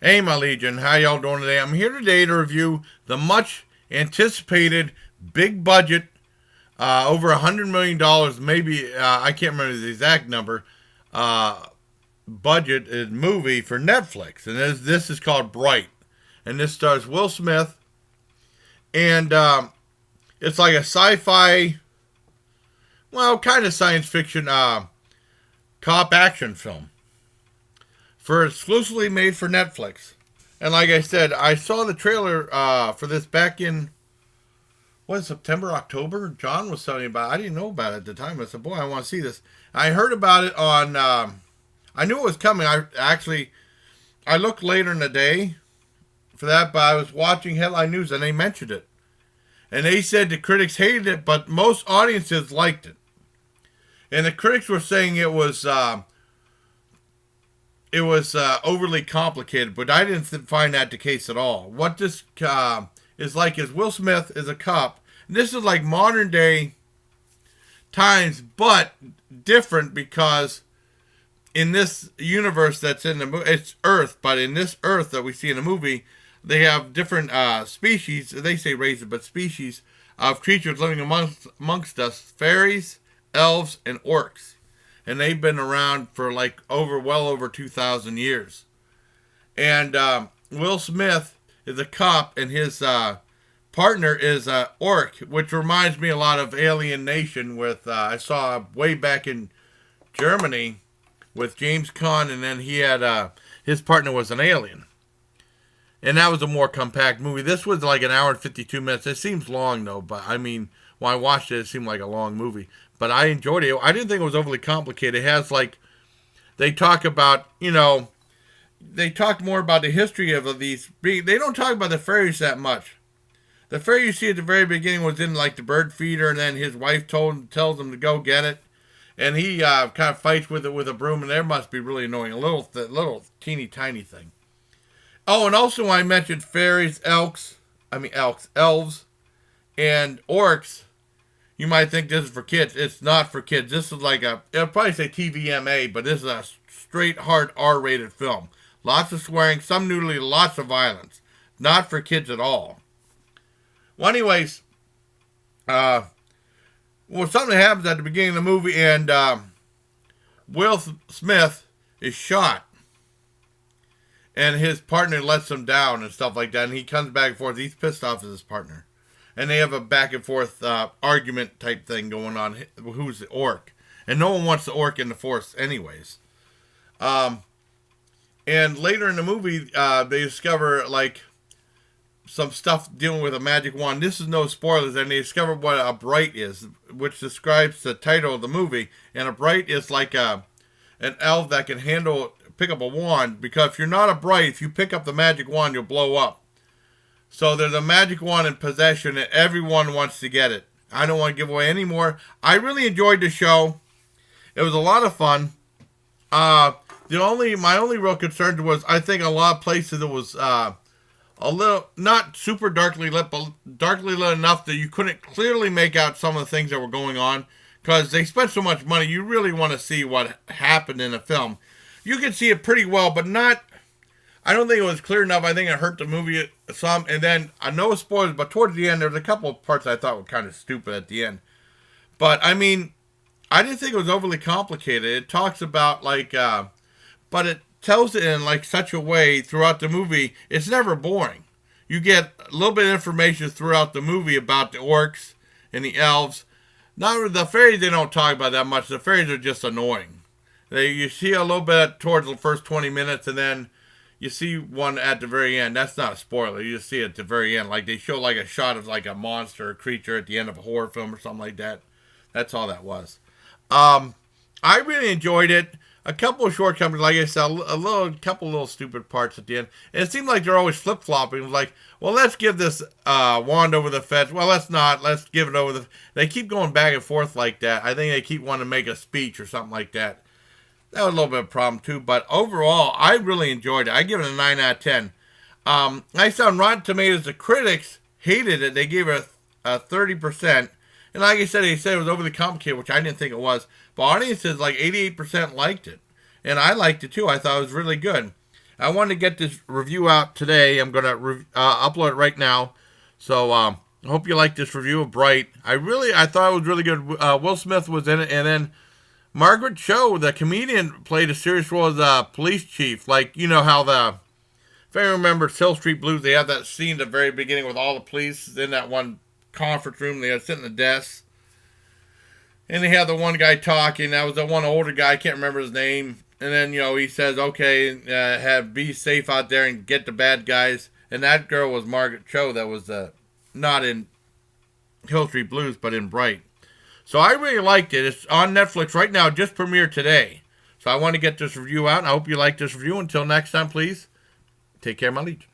Hey, my Legion, how y'all doing today? I'm here today to review the much anticipated big budget, over $100 million, maybe, I can't remember the exact number, uh, budget movie for Netflix. And this is called Bright. And this stars Will Smith. And it's like a sci fi, well, kind of science fiction cop action film for exclusively made for Netflix. And like I said, I saw the trailer for this back in what, September, October. John was telling me about it. I didn't know about it at the time. I said, "Boy, I want to see this." I heard about it on. I knew it was coming. I looked later in the day for that, but I was watching headline news and they mentioned it, and they said the critics hated it, but most audiences liked it, and the critics were saying it was overly complicated, but I didn't find that the case at all. What this is like is Will Smith is a cop. And this is like modern day times, but different because in this universe that's in the movie, it's Earth, but in this Earth that we see in the movie, they have different species. They say races, but species of creatures living amongst us: fairies, elves, and orcs, and they've been around for like well over 2,000 years. And Will Smith is a cop, and his partner is a orc, which reminds me a lot of Alien Nation. With I saw way back in Germany with James Caan, and then he had his partner was an alien, and that was a more compact movie. This was like an hour and 52 minutes. It seems long though, but I mean, when I watched it, it seemed like a long movie. But I enjoyed it. I didn't think it was overly complicated. It has like they talk about, they talk more about the history of these. They don't talk about the fairies that much. The fairy you see at the very beginning was in like the bird feeder, and then his wife tells him to go get it, and he kind of fights with it with a broom, and there must be really annoying, a little teeny tiny thing. Oh, and also I mentioned fairies, elves, and orcs. You might think this is for kids. It's not for kids. This is like it'll probably say TVMA, but this is a straight, hard R-rated film. Lots of swearing, some nudity, lots of violence. Not for kids at all. Well, anyways, something happens at the beginning of the movie, and Will Smith is shot, and his partner lets him down and stuff like that, and he comes back and forth. He's pissed off at his partner, and they have a back and forth argument type thing going on. Who's the orc? And no one wants the orc in the force, anyways. And later in the movie, they discover like some stuff dealing with a magic wand. This is no spoilers, and they discover what a bright is, which describes the title of the movie. And a bright is like an elf that can pick up a wand, because if you're not a bright, if you pick up the magic wand, you'll blow up. So there's a magic wand in possession, and everyone wants to get it. I don't want to give away any more. I really enjoyed the show. It was a lot of fun. My only real concern was, I think a lot of places it was a little, not super darkly lit, but darkly lit enough that you couldn't clearly make out some of the things that were going on, because they spent so much money. You really want to see what happened in the film. You can see it pretty well, but not. I don't think it was clear enough. I think it hurt the movie some. And then, I know spoilers, but towards the end, there was a couple of parts I thought were kind of stupid at the end. But I mean, I didn't think it was overly complicated. It talks about like, but it tells it in like such a way throughout the movie. It's never boring. You get a little bit of information throughout the movie about the orcs and the elves. Not the fairies, they don't talk about that much. The fairies are just annoying. You see a little bit towards the first 20 minutes, and then you see one at the very end. That's not a spoiler. You just see it at the very end. Like they show like a shot of like a monster or creature at the end of a horror film or something like that. That's all that was. I really enjoyed it. A couple of shortcomings, like I said, a couple little stupid parts at the end. And it seemed like they're always flip flopping. Like, well, let's give this wand over the fence. Well, let's not. Let's give it over the. They keep going back and forth like that. I think they keep wanting to make a speech or something like that. That was a little bit of a problem too. But overall, I really enjoyed it. I give it a 9 out of 10. I saw on Rotten Tomatoes, the critics hated it. They gave it a 30%. And like I said, they said it was overly complicated, which I didn't think it was. But audiences, like 88% liked it. And I liked it too. I thought it was really good. I wanted to get this review out today. I'm going to upload it right now. So I hope you like this review of Bright. I thought it was really good. Will Smith was in it, and then Margaret Cho, the comedian, played a serious role as a police chief. Like, you know how if I remember Hill Street Blues, they had that scene at the very beginning with all the police in that one conference room. They had sitting at the desks. And they had the one guy talking. That was the one older guy. I can't remember his name. And then, he says, okay, be safe out there and get the bad guys. And that girl was Margaret Cho. That was not in Hill Street Blues, but in Bright. So I really liked it. It's on Netflix right now, just premiered today. So I want to get this review out. I hope you like this review. Until next time, please, take care, my liege.